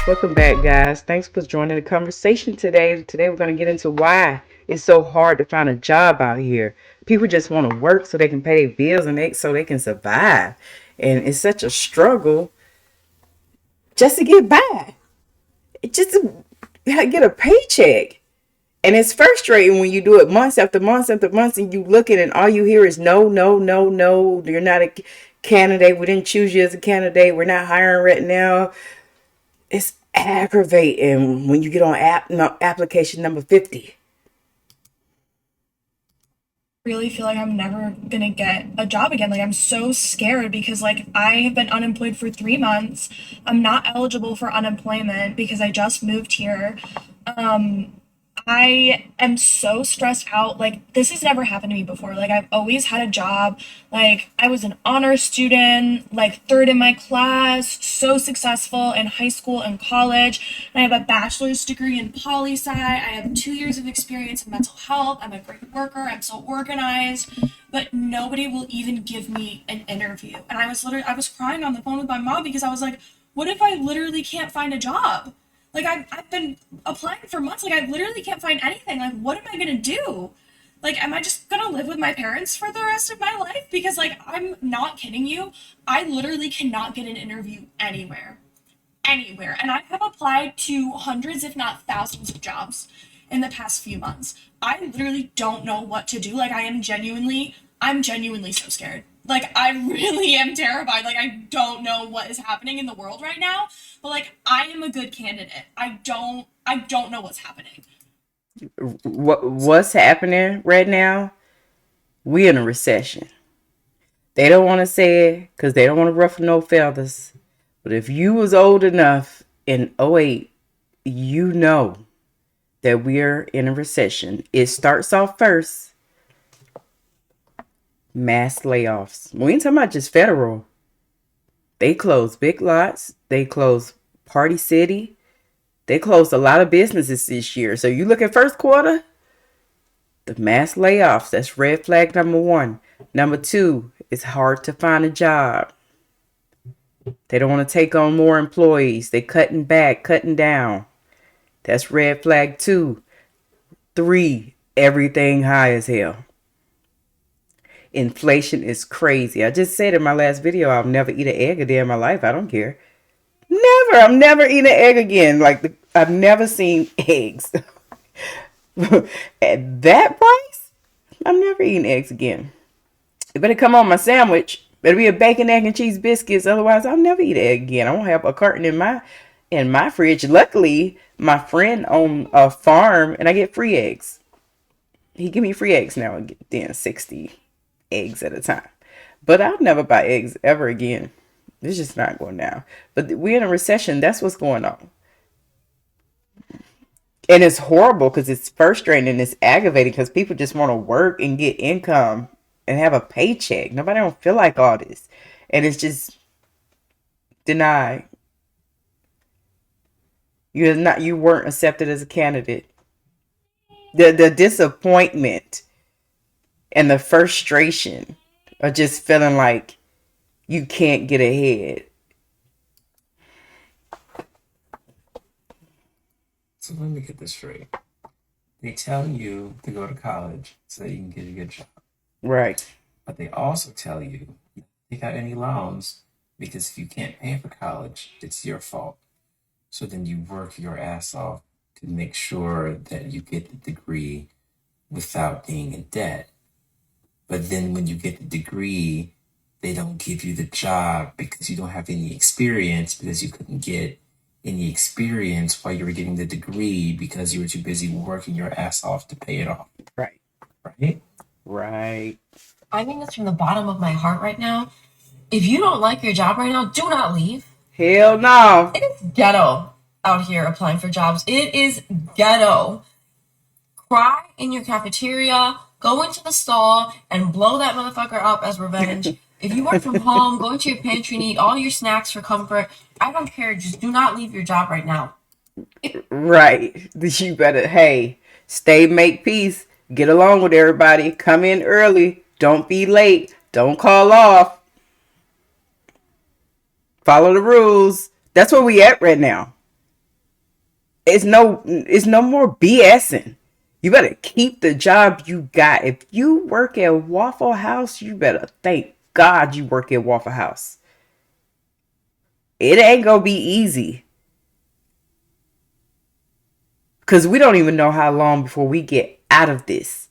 Welcome back, guys. Thanks for joining the conversation today. Today, we're going to get into why it's so hard to find a job out here. People just want to work so they can pay their bills and so they can survive. And it's such a struggle just to get by, just to get a paycheck. And it's frustrating when you do it months after months after months and you look at it and all you hear is no, no, no, no. You're not a candidate. We didn't choose you as a candidate. We're not hiring right now. It's aggravating when you get on application number 50. Really feel like I'm never gonna get a job again. Like I'm so scared because like I have been unemployed for 3 months. I'm not eligible for unemployment because I just moved here. Um, I am so stressed out. Like, this has never happened to me before. Like, I've always had a job. Like, I was an honor student, like, third in my class, so successful in high school and college. And I have a bachelor's degree in poli sci. I have 2 years of experience in mental health. I'm a great worker. I'm so organized. But nobody will even give me an interview. And I was crying on the phone with my mom because I was like, what if I literally can't find a job? Like I've been applying for months. Like I literally can't find anything. Like what am I gonna do? Like am I just gonna live with my parents for the rest of my life? Because like I'm not kidding you. I literally cannot get an interview anywhere. Anywhere. And I have applied to hundreds, if not thousands of jobs in the past few months. I literally don't know what to do. Like I'm genuinely so scared. Like I really am terrified. Like I don't know what is happening in the world right now. But like I am a good candidate. I don't know what's happening. What's happening right now? We in a recession. They don't want to say it because they don't want to ruffle no feathers. But if you was old enough in '08, you know that we're in a recession. It starts off first, mass layoffs. We ain't talking about just federal. They closed big lots. They closed Party City. They closed a lot of businesses this year. So you look at first quarter, the mass layoffs. That's red flag number one. Number two, it's hard to find a job. They don't want to take on more employees. They cutting back, cutting down. That's red flag two. Three, everything high as hell. Inflation is crazy. I just said in my last video, I'll never eat an egg a day in my life. I don't care. Never. I'm never eating an egg again. I've never seen eggs at that price. I'm never eating eggs again. It better come on my sandwich. Better be a bacon, egg, and cheese biscuits. Otherwise, I'll never eat an egg again. I won't have a carton in my fridge. Luckily, my friend owns a farm, and I get free eggs. He give me free eggs now and get then 60 eggs at a time. But I'll never buy eggs ever again. It's just not going down. But we're in a recession. That's what's going on. And it's horrible because it's frustrating and it's aggravating because people just want to work and get income and have a paycheck. Nobody don't feel like all this. And it's just denied. You weren't accepted as a candidate. The disappointment and the frustration of just feeling like you can't get ahead. So let me get this straight. They tell you to go to college so that you can get a good job. Right. But they also tell you not to take out any loans because if you can't pay for college, it's your fault. So then you work your ass off to make sure that you get the degree without being in debt. But then when you get the degree, they don't give you the job because you don't have any experience because you couldn't get any experience while you were getting the degree because you were too busy working your ass off to pay it off. Right. Right? Right. I mean this from the bottom of my heart right now. If you don't like your job right now, do not leave. Hell no. It is ghetto out here applying for jobs. It is ghetto. Cry in your cafeteria, go into the stall, and blow that motherfucker up as revenge. If you work from home, go into your pantry and eat all your snacks for comfort. I don't care. Just do not leave your job right now. Right. You better, hey, stay, make peace, get along with everybody, come in early, don't be late, don't call off, follow the rules. That's where we at right now. It's no more BSing. You better keep the job you got. If you work at Waffle House, you better thank God you work at Waffle House. It ain't gonna be easy. Because we don't even know how long before we get out of this.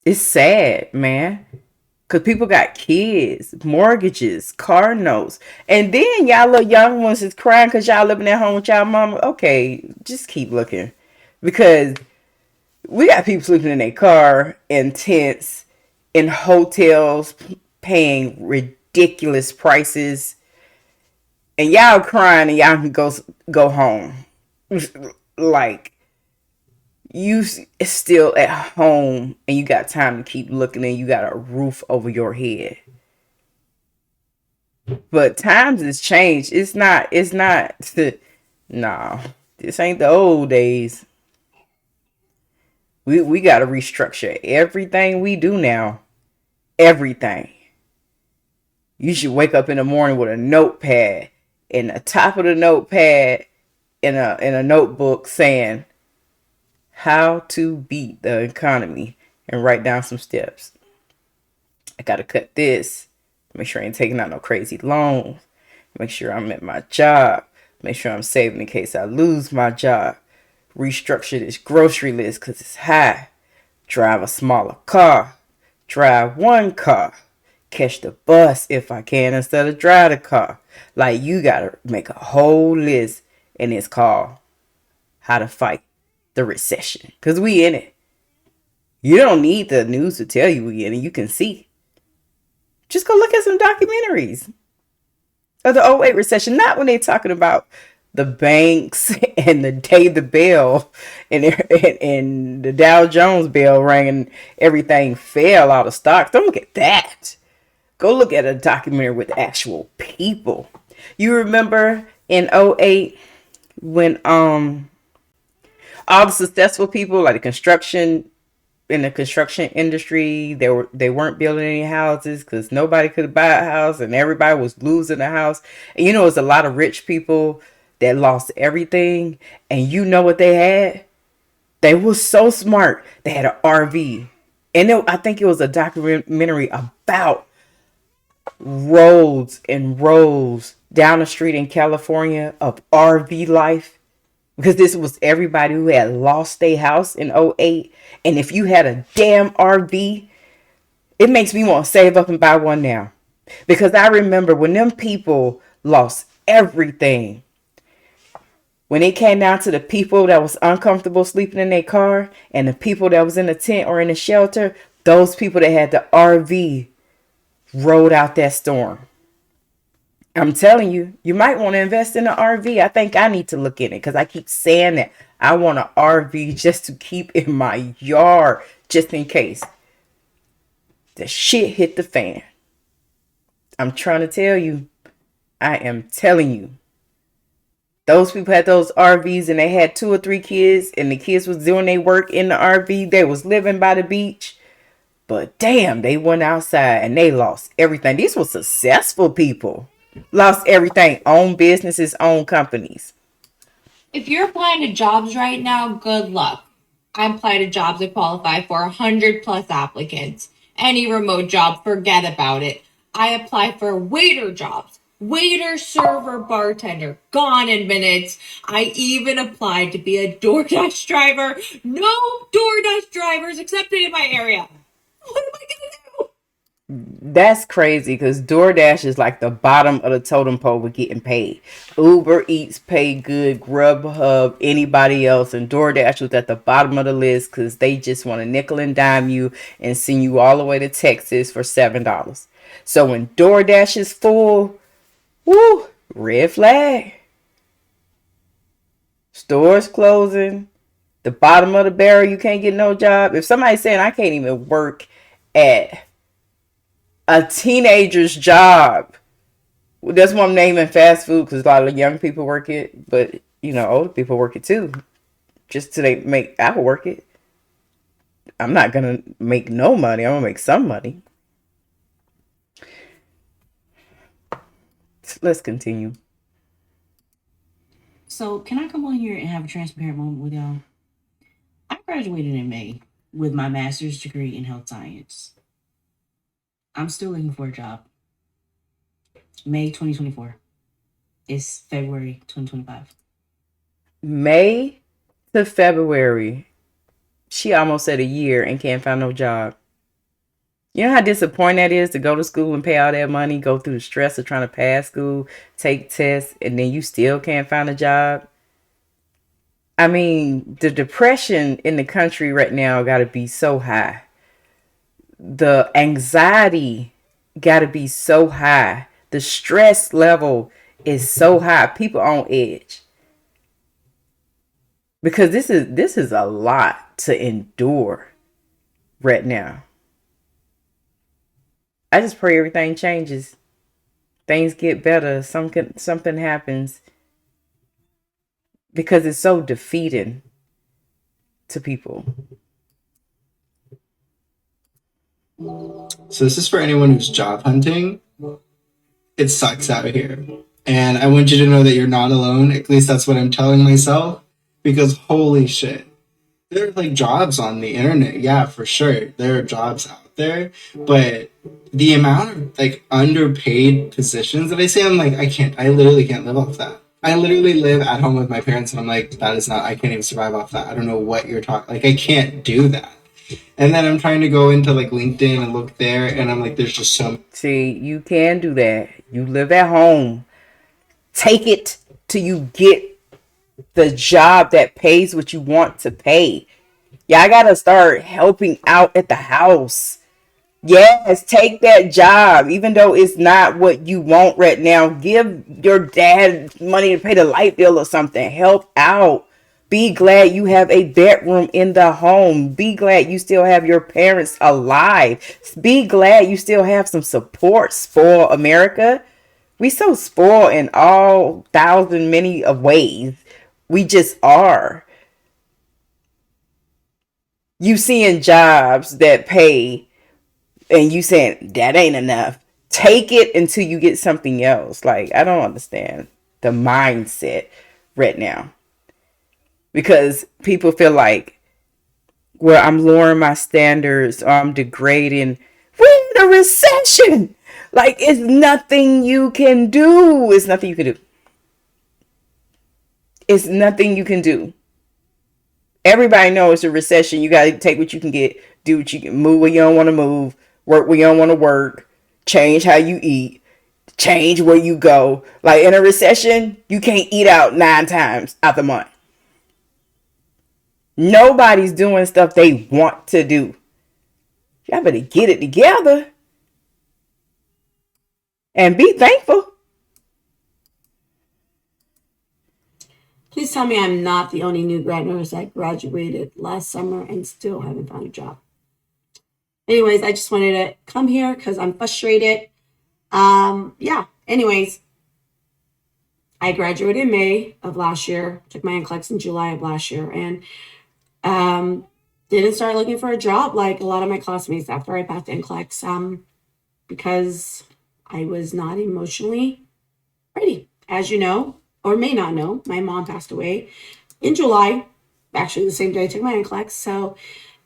It's sad, man. Because people got kids, mortgages, car notes. And then y'all little young ones is crying because y'all living at home with y'all mama. Okay, just keep looking. Because we got people sleeping in their car, in tents, in hotels, paying ridiculous prices. And y'all crying and y'all can go home. Like, you still at home and you got time to keep looking and you got a roof over your head. But times has changed. It's not nah. This ain't the old days. We gotta restructure everything we do now. Everything. You should wake up in the morning with a notepad, and the top of the notepad in a notebook saying how to beat the economy and write down some steps. I gotta cut this. Make sure I ain't taking out no crazy loans. Make sure I'm at my job. Make sure I'm saving in case I lose my job. Restructure this grocery list because it's high. Drive a smaller car. Drive one car. Catch the bus if I can instead of drive the car. Like, you gotta make a whole list, and it's called How to Fight the Recession. Because we in it. You don't need the news to tell you we in it. You can see. Just go look at some documentaries of the '08 recession. Not when they're talking about the banks and the day the bell and the Dow Jones bell rang and everything fell out of stock. Don't look at that. Go look at a documentary with actual people. You remember in '08 when all the successful people like the construction in the construction industry, they weren't building any houses because nobody could buy a house and everybody was losing a house. And it was a lot of rich people that lost everything. And you know what they had? They were so smart. They had an RV. And I think it was a documentary about roads and rows down the street in California of RV life, because this was everybody who had lost their house in '08. And if you had a damn RV, it makes me want to save up and buy one now. Because I remember when them people lost everything, when it came down to the people that was uncomfortable sleeping in their car and the people that was in the tent or in the shelter, those people that had the RV rode out that storm. I'm telling you, you might want to invest in an RV. I think I need to look in it because I keep saying that I want an RV just to keep in my yard, just in case the shit hit the fan. I'm trying to tell you. I am telling you. Those people had those RVs and they had 2 or 3 kids and the kids was doing their work in the RV. They was living by the beach. But damn, they went outside and they lost everything. These were successful people. Lost everything. Own businesses, own companies. If you're applying to jobs right now, good luck. I applied to jobs that qualify for 100 plus applicants. Any remote job, forget about it. I applied for waiter jobs. Waiter, server, bartender, gone in minutes. I even applied to be a DoorDash driver. No DoorDash drivers accepted in my area. What am I gonna do? That's crazy because DoorDash is like the bottom of the totem pole with getting paid. Uber Eats pay good, Grubhub, anybody else, and DoorDash was at the bottom of the list because they just want to nickel and dime you and send you all the way to Texas for $7. So when DoorDash is full, woo, red flag. Stores closing, the bottom of the barrel, you can't get no job. If somebody's saying I can't even work at a teenager's job. That's why I'm naming fast food because a lot of young people work it, but older people work it too. Just till they make I will work it. I'm not gonna make no money. I'm gonna make some money. Let's continue. So, can I come on here and have a transparent moment with y'all? I graduated in May with my master's degree in health science. I'm still looking for a job. May 2024. It's February 2025. May to February. She almost said a year and can't find no job. You know how disappointing that is to go to school and pay all that money, go through the stress of trying to pass school, take tests, and then you still can't find a job? I mean, the depression in the country right now got to be so high. The anxiety got to be so high. The stress level is so high. People on edge. Because this is a lot to endure right now. I just pray everything changes. Things get better. Something happens. Because it's so defeating to people. So this is for anyone who's job hunting. It sucks out here. And I want you to know that you're not alone. At least that's what I'm telling myself. Because holy shit. There are like jobs on the internet. Yeah, for sure. There are jobs out there. But the amount of like underpaid positions that I see, I'm like, I literally can't live off that. I literally live at home with my parents and I'm like, I can't even survive off that. I don't know what you're talking, like I can't do that. And then I'm trying to go into like LinkedIn and look there and I'm like, there's just so. See, you can do that. You live at home. Take it till you get the job that pays what you want to pay. Yeah, I gotta start helping out at the house. Yes, take that job, even though it's not what you want right now. Give your dad money to pay the light bill or something. Help out. Be glad you have a bedroom in the home. Be glad you still have your parents alive. Be glad you still have some support. Spoil America. We so spoiled in all thousand many of ways. We just are. You seeing jobs that pay and you saying that ain't enough. Take it until you get something else. Like, I don't understand the mindset right now. Because people feel like, well, I'm lowering my standards or I'm degrading. We're in a recession. Like, it's nothing you can do. It's nothing you can do. It's nothing you can do. Everybody knows it's a recession. You got to take what you can get, do what you can, move where you don't want to move, work where you don't want to work, change how you eat, change where you go. Like in a recession, you can't eat out 9 times out the month. Nobody's doing stuff they want to do. Y'all better get it together and be thankful. Please tell me I'm not the only new grad nurse that graduated last summer and still haven't found a job. Anyways, I just wanted to come here because I'm frustrated. Yeah, anyways, I graduated in May of last year, took my NCLEX in July of last year, and didn't start looking for a job like a lot of my classmates after I passed NCLEX because I was not emotionally ready. As you know, or may not know, my mom passed away in July, actually the same day I took my NCLEX. So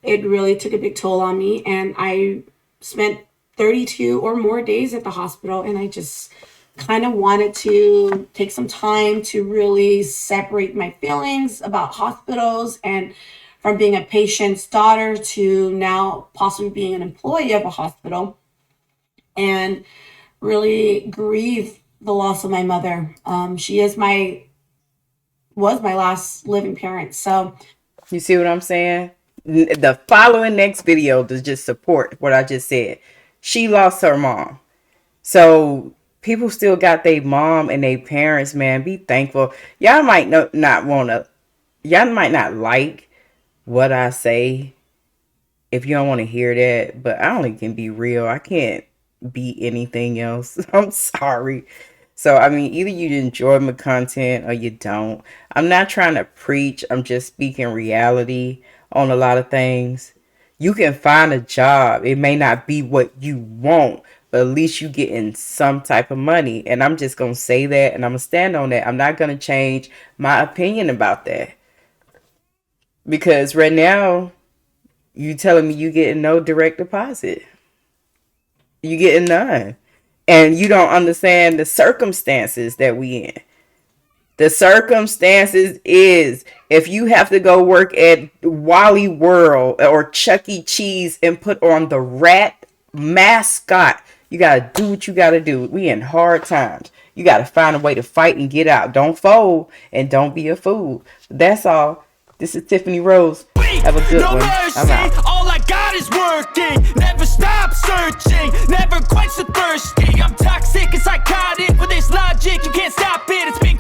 it really took a big toll on me. And I spent 32 or more days at the hospital. And I just kind of wanted to take some time to really separate my feelings about hospitals and from being a patient's daughter to now possibly being an employee of a hospital and really grieve the loss of my mother. She was my last living parent. So You see what I'm saying? The following next video does just support what I just said. She lost her mom. So people still got their mom and their parents, man. Be thankful. Y'all might not want to, y'all might not like what I say if you don't want to hear that, but I only can be real. I can't be anything else. I'm sorry. So, I mean, either you enjoy my content or you don't. I'm not trying to preach. I'm just speaking reality on a lot of things. You can find a job. It may not be what you want, but at least you getting some type of money. And I'm just gonna say that, and I'm gonna stand on that. I'm not gonna change my opinion about that, because right now you telling me you getting no direct deposit. You getting none, and you don't understand the circumstances that we in. The circumstances is, if you have to go work at Wally World or Chuck E. Cheese and put on the rat mascot, you gotta do what you gotta do. We in hard times. You gotta find a way to fight and get out. Don't fold and don't be a fool. That's all. This is Tiffany Rose. Have a good No one. mercy, I'm out. all I got is working. Never stop searching, never quite so thirsty. I'm toxic and psychotic with this logic, you can't stop it. It's been